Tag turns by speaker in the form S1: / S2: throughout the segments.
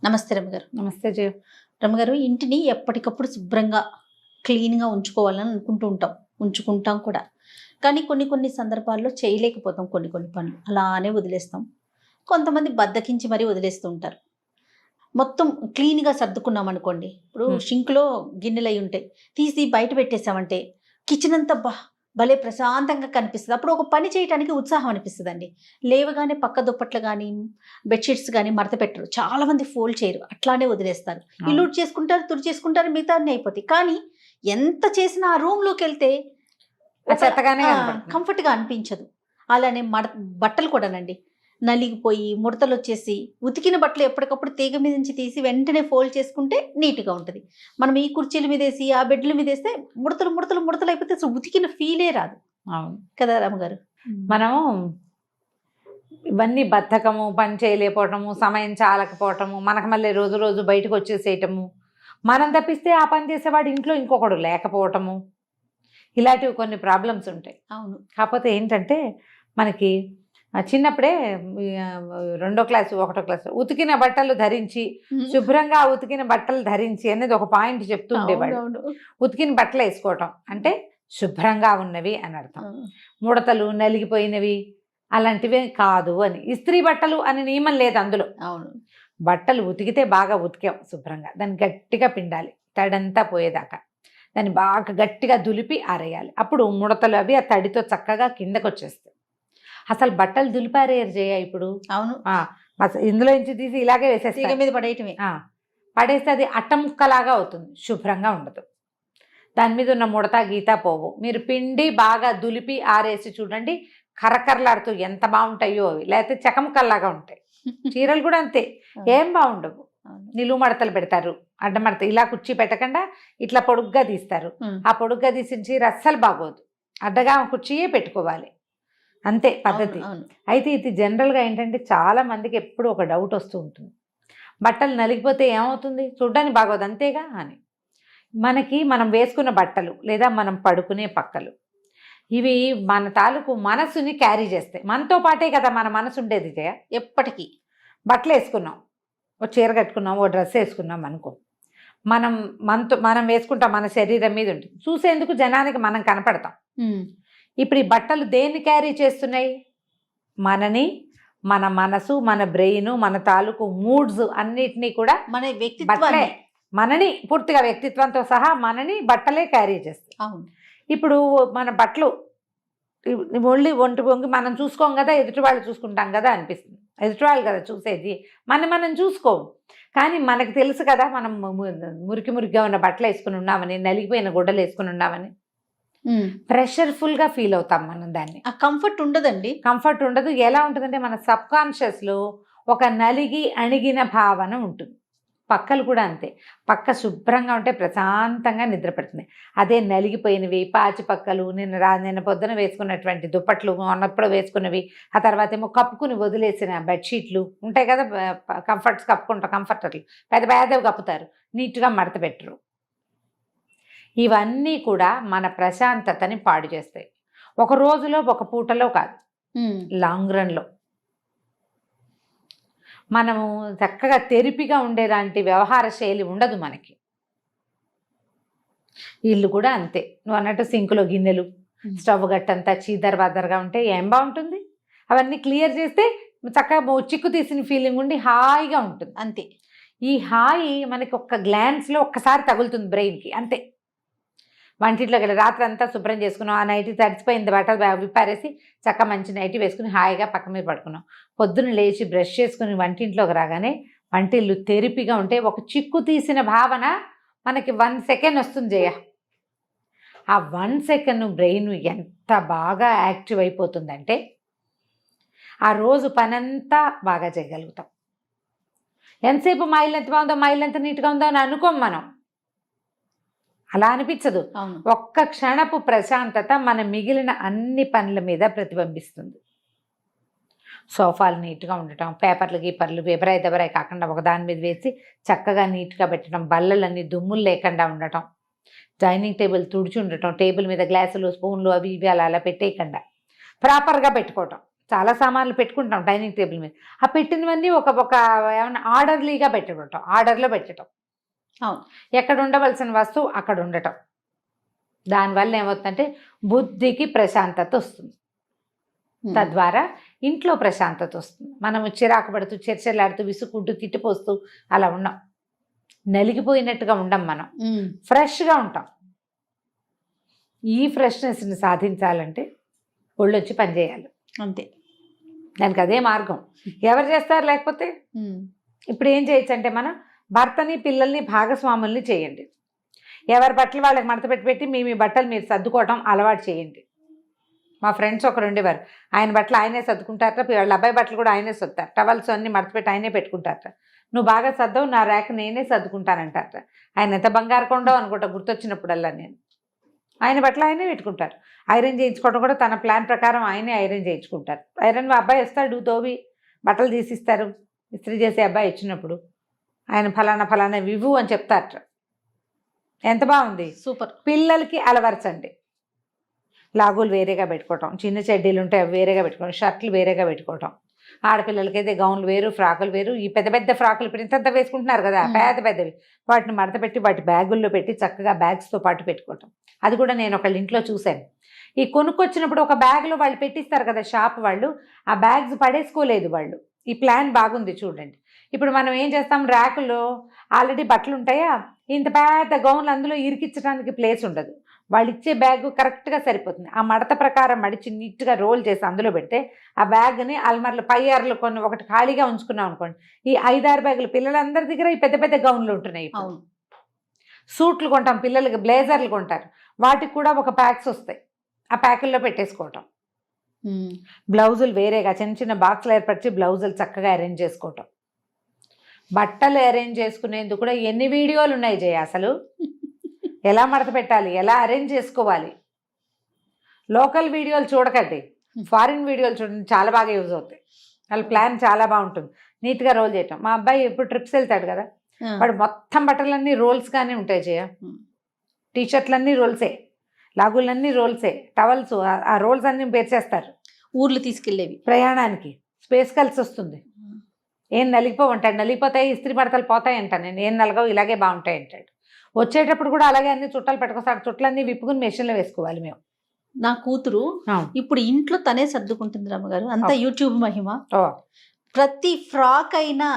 S1: నమస్తే రమ్మగారు.
S2: నమస్తే జయ.
S1: రమ్మగారు, ఇంటిని ఎప్పటికప్పుడు శుభ్రంగా క్లీన్గా ఉంచుకోవాలని ఉంచుకుంటాం కూడా. కానీ కొన్ని కొన్ని సందర్భాల్లో చేయలేకపోతాం. కొన్ని కొన్ని పనులు అలానే వదిలేస్తాం. కొంతమంది బద్దకించి మరీ వదిలేస్తూ ఉంటారు. మొత్తం క్లీన్గా సర్దుకున్నాం అనుకోండి, ఇప్పుడు షింక్లో గిన్నెలు అయి ఉంటాయి, తీసి బయట పెట్టేసామంటే కిచెన్ అంతా భలే ప్రశాంతంగా కనిపిస్తుంది. అప్పుడు ఒక పని చేయడానికి ఉత్సాహం అనిపిస్తుందండి. లేవగానే పక్క దుప్పట్లు కానీ బెడ్షీట్స్ కానీ మడత పెట్టరు, చాలామంది ఫోల్డ్ చేయరు, అట్లానే వదిలేస్తారు. ఇల్లు చేసుకుంటారు, తుడి చేసుకుంటారు, మిగతా అన్నీ అయిపోతాయి. కానీ ఎంత చేసినా ఆ రూమ్లోకి వెళ్తే కంఫర్ట్గా అనిపించదు. అలానే బట్టలు కూడానండి నలిగిపోయి ముడతలు వచ్చేసి, ఉతికిన బట్టలు ఎప్పటికప్పుడు తీగ మీద నుంచి తీసి వెంటనే ఫోల్డ్ చేసుకుంటే నీట్గా ఉంటుంది. మనం ఈ కుర్చీల మీద వేసి ఆ బెడ్ల మీద వేస్తే ముడతలు ముడతలు ముడతలు అయిపోతే అసలు ఉతికిన ఫీలే రాదు.
S2: అవును
S1: కదా రామగారు.
S2: మనం ఇవన్నీ బద్ధకము, పని చేయలేకపోవటము, సమయం చాలకపోవటము, మనకు మళ్ళీ రోజు రోజు బయటకు వచ్చేసేయటము, మనం తప్పిస్తే ఆ పని చేసేవాడు ఇంట్లో ఇంకొకడు లేకపోవటము, ఇలాంటివి కొన్ని ప్రాబ్లమ్స్ ఉంటాయి.
S1: అవును.
S2: కాకపోతే ఏంటంటే మనకి చిన్నప్పుడే 2వ క్లాసు 1వ క్లాసు ఉతికిన బట్టలు ధరించి, శుభ్రంగా ఉతికిన బట్టలు ధరించి అనేది ఒక పాయింట్ చెప్తూ ఉండేవాడు. ఉతికిన బట్టలు వేసుకోవటం అంటే శుభ్రంగా ఉన్నవి అని అర్థం. ముడతలు నలిగిపోయినవి అలాంటివే కాదు అని. ఇస్త్రీ బట్టలు అని నియమం లేదు అందులో.
S1: అవును.
S2: బట్టలు ఉతికితే బాగా ఉతికాం శుభ్రంగా, దాన్ని గట్టిగా పిండాలి తడంతా పోయేదాకా, దాన్ని బాగా గట్టిగా దులిపి ఆరేయాలి. అప్పుడు ముడతలు అవి ఆ తడితో చక్కగా కిందకు వచ్చేస్తాయి. అసలు బట్టలు దులిపారేయరు చేయ ఇప్పుడు.
S1: అవును.
S2: ఇందులో నుంచి తీసి ఇలాగే వేసేస్తే
S1: మీద పడేయటమే.
S2: పడేస్తే అది అట్టముక్కలాగా అవుతుంది, శుభ్రంగా ఉండదు. దాని మీద ఉన్న ముడత గీత పోవు. మీరు పిండి బాగా దులిపి ఆరేసి చూడండి, కరకరలాడుతూ ఎంత బాగుంటాయో అవి. లేకపోతే చకముక్కల్లాగా ఉంటాయి. చీరలు కూడా అంతే, ఏం బాగుండవు. నిలువు మడతలు పెడతారు, అడ్డమడత ఇలా కుర్చీ పెట్టకుండా ఇట్లా పొడుగ్గా తీస్తారు. ఆ పొడుగ్గా తీసిన చీర అస్సలు బాగోదు. అడ్డగా కుర్చీయే పెట్టుకోవాలి, అంతే పద్ధతి. అయితే ఇది జనరల్గా ఏంటంటే చాలా మందికి ఎప్పుడు ఒక డౌట్ వస్తూ ఉంటుంది, బట్టలు నలిగిపోతే ఏమవుతుంది, చూడ్డానికి బాగోదు అంతేగా అని. మనం వేసుకున్న బట్టలు లేదా మనం పడుకునే పక్కలు, ఇవి మన తాలూకు మనసుని క్యారీ చేస్తాయి. మనతో పాటే కదా మన మనసు ఉండేది జయ.
S1: ఎప్పటికీ
S2: బట్టలు వేసుకున్నాం, ఓ చీర కట్టుకున్నాం, ఓ డ్రెస్ వేసుకున్నాం అనుకో, మనం వేసుకుంటాం, మన శరీరం మీద ఉంటుంది, చూసేందుకు జనానికి మనం కనపడతాం. ఇప్పుడు ఈ బట్టలు దేన్ని క్యారీ చేస్తున్నాయి, మనని, మన మనసు, మన బ్రెయిన్, మన తాలూకు మూడ్స్ అన్నిటినీ కూడా,
S1: మన వ్యక్తిత్వాన్ని,
S2: మనని పూర్తిగా వ్యక్తిత్వంతో సహా మనని బట్టలే క్యారీ చేస్తాయి.
S1: అవును.
S2: ఇప్పుడు మన బట్టలు ఒంటి వంగి మనం చూసుకోం కదా, ఎదుటి వాళ్ళు చూసుకుంటాం కదా అనిపిస్తుంది. ఎదుటి వాళ్ళు కదా చూసేది, మనం చూసుకోము. కానీ మనకు తెలుసు కదా మనం మురికిగా ఉన్న బట్టలు వేసుకుని ఉన్నామని, నలిగిపోయిన గుడ్డలు వేసుకుని ఉన్నామని. ప్రెషర్ఫుల్గా ఫీల్ అవుతాం మనం. దాన్ని
S1: ఆ కంఫర్ట్ ఉండదండి.
S2: కంఫర్ట్ ఉండదు. ఎలా ఉంటుందంటే మన సబ్కాన్షియస్లో ఒక నలిగి అణిగిన భావన ఉంటుంది. పక్కలు కూడా అంతే, పక్క శుభ్రంగా ఉంటే ప్రశాంతంగా నిద్ర పడుతుంది. అదే నలిగిపోయినవి పాచి పక్కలు, నిన్న పొద్దున వేసుకున్నటువంటి దుప్పట్లు, మొన్నప్పుడు వేసుకున్నవి, ఆ తర్వాత ఏమో కప్పుకుని వదిలేసిన బెడ్షీట్లు ఉంటాయి కదా, కంఫర్ట్స్ కప్పుకుంటారు, కంఫర్టర్లు పెద్ద పెద్దవి కప్పుతారు, నీట్గా మడత పెట్టరు. ఇవన్నీ కూడా మన ప్రశాంతతని పాడు చేస్తాయి. ఒక రోజులో ఒక పూటలో కాదు, లాంగ్ రన్లో. మనము చక్కగా తెరిపిగా ఉండేలాంటి వ్యవహార శైలి ఉండదు మనకి. ఇల్లు కూడా అంతే, నువ్వు అన్నట్టు సింకులో గిన్నెలు, స్టవ్ గట్టంతా చీదరబాదరగా ఉంటే ఏం బాగుంటుంది. అవన్నీ క్లియర్ చేస్తే చక్కగా చిక్కు తీసిన ఫీలింగ్ ఉండి హాయిగా ఉంటుంది.
S1: అంతే.
S2: ఈ హాయి మనకి ఒక్క గ్లాన్స్లో ఒక్కసారి తగులుతుంది బ్రెయిన్కి, అంతే. వంటింట్లోకి వెళ్ళి రాత్రి అంతా శుభ్రం చేసుకున్నాం, ఆ నైటీ తడిసిపోయింది, బట్టలు విప్పారేసి చక్క మంచి నైటీ వేసుకుని హాయిగా పక్క మీద పడుకున్నాం. పొద్దున్న లేచి బ్రష్ చేసుకుని వంటింట్లోకి రాగానే వంటిల్లు తెరిపిగా ఉంటే ఒక చిక్కు తీసిన భావన మనకి 1 సెకండ్ వస్తుంది జయ. ఆ 1 సెకండ్ బ్రెయిన్ ఎంత బాగా యాక్టివ్ అయిపోతుందంటే ఆ రోజు పనంతా బాగా చేయగలుగుతాం. ఎంతసేపు మా ఇల్లు ఎంత బాగుందో, మా ఇల్లు ఎంత నీట్గా ఉందో అని అనుకోం మనం, అలా అనిపించదు. ఒక్క క్షణపు ప్రశాంతత మన మిగిలిన అన్ని పనుల మీద ప్రతిబింబిస్తుంది. సోఫాలు నీట్గా ఉండటం, పేపర్లు గీపర్లు ఎబరాయి దెబరాయి కాకుండా ఒకదాని మీద వేసి చక్కగా నీట్గా పెట్టడం, బల్లలన్నీ దుమ్ములు లేకుండా ఉండటం, డైనింగ్ టేబుల్ తుడిచి ఉండటం, టేబుల్ మీద గ్లాసులు స్పూన్లు అవి ఇవి అలా పెట్టేయకుండా ప్రాపర్గా పెట్టుకోవటం, చాలా సామాన్లు పెట్టుకుంటాం డైనింగ్ టేబుల్ మీద. ఆ పెట్టినవన్నీ ఒక ఒక ఏమన్నా ఆర్డర్లీగా పెట్టడం, ఆర్డర్లో పెట్టడం.
S1: అవును.
S2: ఎక్కడ ఉండవలసిన వస్తువు అక్కడ ఉండటం. దానివల్ల ఏమవుతుందంటే బుద్ధికి ప్రశాంతత వస్తుంది. తద్వారా ఇంట్లో ప్రశాంతత వస్తుంది. మనము చిరాకు పడుతూ చర్చలాడుతూ విసుక్కుంటూ తిట్టిపోస్తూ అలా ఉన్నాం. నలిగిపోయినట్టుగా ఉండం, మనం ఫ్రెష్గా ఉంటాం. ఈ ఫ్రెష్నెస్ని సాధించాలంటే ఒళ్ళొచ్చి పనిచేయాలి,
S1: అంతే.
S2: దానికి అదే మార్గం. ఎవరు చేస్తారు? లేకపోతే ఇప్పుడు ఏం చేయొచ్చు అంటే మనం భర్తని పిల్లల్ని భాగస్వాముల్ని చేయండి. ఎవరి బట్టలు వాళ్ళకి మడత పెట్టి మీ బట్టలు మీరు సర్దుకోవటం అలవాటు చేయండి. మా ఫ్రెండ్స్ ఒకరు ఉండేవారు, ఆయన బట్టలు ఆయనే సర్దుకుంటారట, వాళ్ళ అబ్బాయి బట్టలు కూడా ఆయనే సర్దుతారు, టవల్స్ అన్ని మడత పెట్టి ఆయనే పెట్టుకుంటారట. నువ్వు బాగా సర్దవు, నా ర్యాక్ నేనే సర్దుకుంటానంటారట. ఆయన ఎంత బంగారు కొండో అనుకుంటా గుర్తొచ్చినప్పుడల్లా నేను. ఆయన బట్టలు ఆయనే పెట్టుకుంటారు. ఐరన్ చేయించుకోవడం కూడా తన ప్లాన్ ప్రకారం ఆయనే ఐరన్ చేయించుకుంటారు. ఐరన్ అబ్బాయి వస్తాడు, తోవి బట్టలు తీసిస్తారు, ఇస్త్రీ చేసే అబ్బాయి వచ్చినప్పుడు ఆయన ఫలానా ఫలానా వివు అని చెప్తారట. ఎంత బాగుంది,
S1: సూపర్.
S2: పిల్లలకి అలవరచండి. లాగులు వేరేగా పెట్టుకోవటం, చిన్న చెడ్డీలు ఉంటే అవి వేరేగా పెట్టుకోవడం, షర్ట్లు వేరేగా పెట్టుకోవటం. ఆడపిల్లలకైతే గౌన్లు వేరు, ఫ్రాకులు వేరు. ఈ పెద్ద పెద్ద ఫ్రాకులు ఇప్పుడు ఇంతంత వేసుకుంటున్నారు కదా, పెద్ద పెద్దవి, వాటిని మడత పెట్టి వాటి బ్యాగుల్లో పెట్టి చక్కగా బ్యాగ్స్తో పాటు పెట్టుకోవటం. అది కూడా నేను ఒకళ్ళ ఇంట్లో చూశాను. ఈ కొనుక్కొచ్చినప్పుడు ఒక బ్యాగ్లో వాళ్ళు పెట్టిస్తారు కదా షాప్ వాళ్ళు, ఆ బ్యాగ్స్ పడేసుకోలేదు వాళ్ళు. ఈ ప్లాన్ బాగుంది చూడండి. ఇప్పుడు మనం ఏం చేస్తాం, ర్యాకులో ఆల్రెడీ బట్టలు ఉంటాయా, ఇంత పెద్ద గౌన్లు అందులో ఇరికించడానికి ప్లేస్ ఉండదు. వాళ్ళు ఇచ్చే బ్యాగ్ కరెక్ట్గా సరిపోతుంది. ఆ మడత ప్రకారం మడిచి నీట్గా రోల్ చేసి అందులో పెడితే ఆ బ్యాగ్ని అల్మార్లు పై అరలు కొన్ని ఒకటి ఖాళీగా ఉంచుకున్నాం అనుకోండి, ఈ 5-6 బ్యాగులు పిల్లలందరి దగ్గర ఈ పెద్ద పెద్ద గౌన్లు ఉంటున్నాయి. సూట్లు కొంటాం, పిల్లలకి బ్లేజర్లు కొంటారు, వాటికి కూడా ఒక ప్యాక్స్ వస్తాయి, ఆ ప్యాకుల్లో పెట్టేసుకోవటం. బ్లౌజులు వేరేగా చిన్న చిన్న బాక్స్లు ఏర్పరిచి బ్లౌజులు చక్కగా అరేంజ్ చేసుకోవటం. బట్టలు అరేంజ్ చేసుకునేందుకు కూడా ఎన్ని వీడియోలు ఉన్నాయి జయ అసలు. ఎలా మడత పెట్టాలి, ఎలా అరేంజ్ చేసుకోవాలి. లోకల్ వీడియోలు చూడకండి, ఫారిన్ వీడియోలు చూడండి, చాలా బాగా యూజ్ అవుతాయి. వాళ్ళ ప్లాన్ చాలా బాగుంటుంది, నీట్గా రోల్ చేయటం. మా అబ్బాయి ఎప్పుడు ట్రిప్స్ వెళ్తాడు కదా, వాడు మొత్తం బట్టలన్నీ రోల్స్గానే ఉంటాయి జయ. టీషర్ట్లన్నీ రోల్సే, లాగులన్నీ రోల్సే, టవల్స్ ఆ రోల్స్ అన్నీ పేర్చేస్తారు.
S1: ఊర్లు తీసుకెళ్ళేవి
S2: ప్రయాణానికి స్పేస్ కలిసి వస్తుంది. ఏం నలిగిపోవంటాడు, నలిగిపోతాయి ఇస్త్రీ బడతలు పోతాయి అంటాను నేను. ఏం నలగవు, ఇలాగే బాగుంటాయి అంటాడు. వచ్చేటప్పుడు కూడా అలాగే అన్ని చుట్టాలు పెట్టుకొస్తాడు, చుట్లన్నీ విప్పుకుని మెషిన్లో వేసుకోవాలి మేము.
S1: నా కూతురు ఇప్పుడు ఇంట్లో తనే సర్దుకుంటుంది రమ్మగారు, అంతా యూట్యూబ్ మహిమ. ప్రతి ఫ్రాక్ అయినా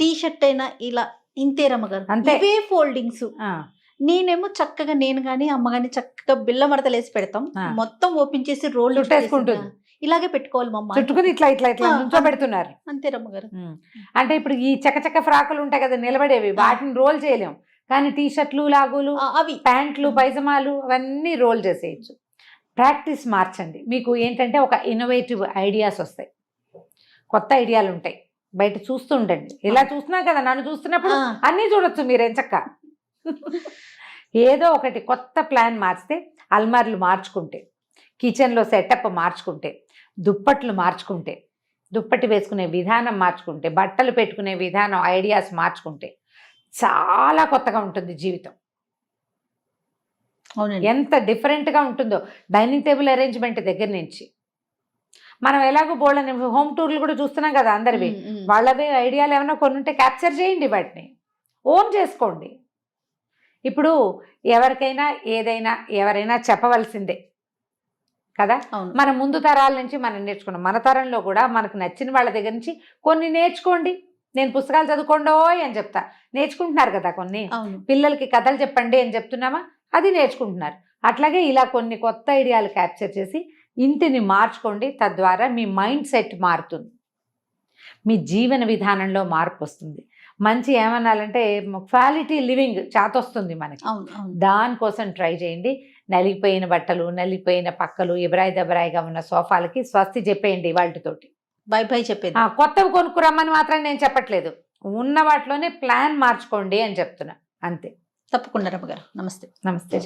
S1: టీ షర్ట్ అయినా ఇలా ఇంతే రమ్మగారు, అంతే ఫోల్డింగ్స్. నేనేమో చక్కగా నేను కానీ అమ్మ కానీ చక్కగా బిల్ల మడతలు వేసి పెడతాం, మొత్తం ఓపెన్ చేసి రోల్ చుట్టేసుకుంటుంది. ఇలాగే పెట్టుకోవాలి మమ్మ, చుట్టుకుని ఇట్లా ఇట్లా ఇట్లా నుంచో పెడుతున్నారు. అంతే రమ్మగారు.
S2: అంటే ఇప్పుడు ఈ చక్క ఫ్రాకులు ఉంటాయి కదా నిలబడేవి, వాటిని రోల్ చేయలేం, కానీ టీ షర్ట్లు, లాగులు, అవి ప్యాంట్లు, పైజమాలు అవన్నీ రోల్ చేసేయచ్చు. ప్రాక్టీస్ మార్చండి. మీకు ఏంటంటే ఒక ఇన్నోవేటివ్ ఐడియాస్ వస్తాయి, కొత్త ఐడియాలు ఉంటాయి. బయట చూస్తూ ఉండండి. ఇలా చూస్తున్నా కదా, నన్ను చూస్తున్నప్పుడు అన్నీ చూడొచ్చు మీరేం చక్క. ఏదో ఒకటి కొత్త ప్లాన్ మార్చితే, అల్మార్లు మార్చుకుంటే, కిచెన్లో సెటప్ మార్చుకుంటే, దుప్పట్లు మార్చుకుంటే, దుప్పటి వేసుకునే విధానం మార్చుకుంటే, బట్టలు పెట్టుకునే విధానం ఐడియాస్ మార్చుకుంటే చాలా కొత్తగా ఉంటుంది జీవితం. ఎంత డిఫరెంట్గా ఉంటుందో డైనింగ్ టేబుల్ అరేంజ్మెంట్ దగ్గర నుంచి. మనం ఎలాగో బోల్డని హోమ్ టూర్లు కూడా చూస్తున్నాం కదా అందరివి, వాళ్ళవి ఐడియాలు ఏమైనా కొన్ని ఉంటే క్యాప్చర్ చేయండి, వాటిని ఓన్ చేసుకోండి. ఇప్పుడు ఎవరికైనా ఏదైనా ఎవరైనా చెప్పవలసిందే కదా, మన ముందు తరాల నుంచి మనం నేర్చుకున్నాం. మన తరంలో కూడా మనకు నచ్చిన వాళ్ళ దగ్గర నుంచి కొన్ని నేర్చుకోండి. నేను పుస్తకాలు చదువుకోండో అని చెప్తా, నేర్చుకుంటున్నారు కదా. కొన్ని పిల్లలకి కథలు చెప్పండి అని చెప్తున్నామా, అది నేర్చుకుంటున్నారు. అట్లాగే ఇలా కొన్ని కొత్త ఐడియాలు క్యాప్చర్ చేసి ఇంటిని మార్చుకోండి. తద్వారా మీ మైండ్ సెట్ మారుతుంది, మీ జీవన విధానంలో మార్పు వస్తుంది. మంచి ఏమనాలంటే క్వాలిటీ లివింగ్ చేతొస్తుంది మనకి. దానికోసం ట్రై చేయండి. నలిగిపోయిన బట్టలు, నలిగిపోయిన పక్కలు, ఎబరాయి దబరాయిగా ఉన్న సోఫాలకి స్వస్తి చెప్పేయండి వాటితోటి.
S1: బై బై చెప్పేది.
S2: కొత్తవి కొనుక్కురమ్మని మాత్రం నేను చెప్పట్లేదు, ఉన్న వాటిలోనే ప్లాన్ మార్చుకోండి అని చెప్తున్నా, అంతే.
S1: తప్పకుండా రమ్మగారు. నమస్తే.
S2: నమస్తే.